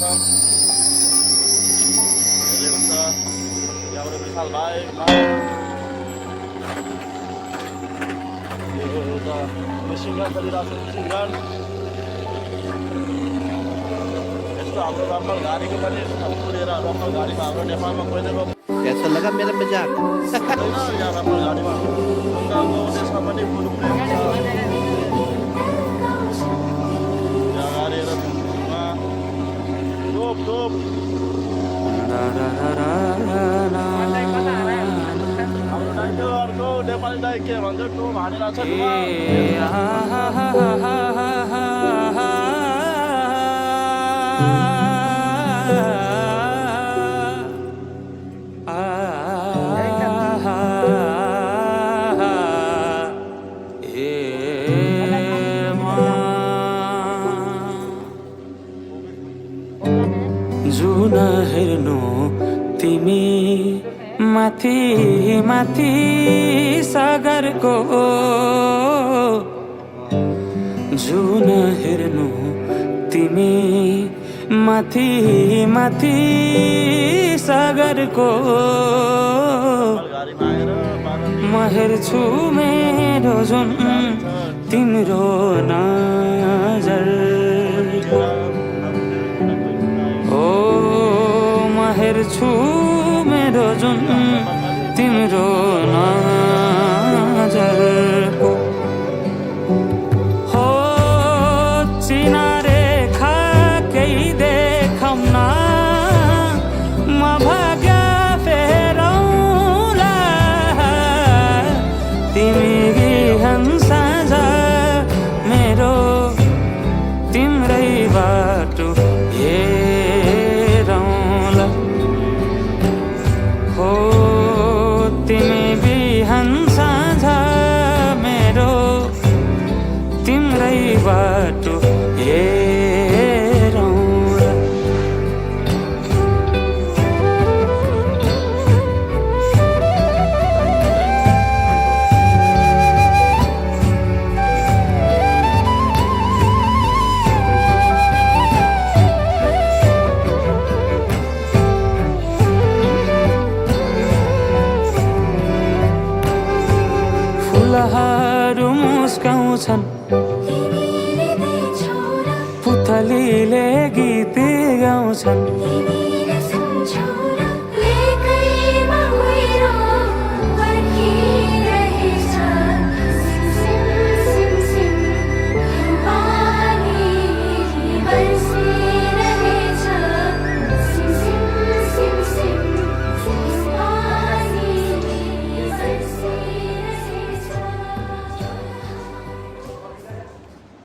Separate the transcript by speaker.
Speaker 1: छ हेर्दै हुन्छ यहाँबाट विशाल भाइ यो एउटा मेसिन गन चलिरहेको छ मेसिन गन यस्तो हाम्रो रम्बल गाडीको पनि पुरेर रम्बल गाडीमा हाम्रो नेपालमा कोइदेको
Speaker 2: कैसा लगा मेरा मजाक
Speaker 1: छैन यहाँ रम्बल गाडीमा बङ्गालको देशमा पनि पुरो पुरेको छ यहाँ गाडी हेर्नुमा टोप टोप हाम्रो दाइको अर्को नेपाली दाइ के भन्छ टोप हानिरहेको
Speaker 3: जुन हेर्नु तिमी माथि माथि सागरको जुन हेर्नु तिमी माथि माथि सागरको म हेर्छु मेरो जुन तिम्रो नजर हेर्छु मेरो जुन तिम्रो नजरको हो चिनारे खा केही देखाउन म भाग्य फेरौँला तिमी बिहान साँझ मेरो तिम्रै बाटो तिमी बिहान साँझ मेरो तिम्रै बाटो हेरौँला फुलहरू मुस्काउँछन् पुतलीले गीत गाउँछन्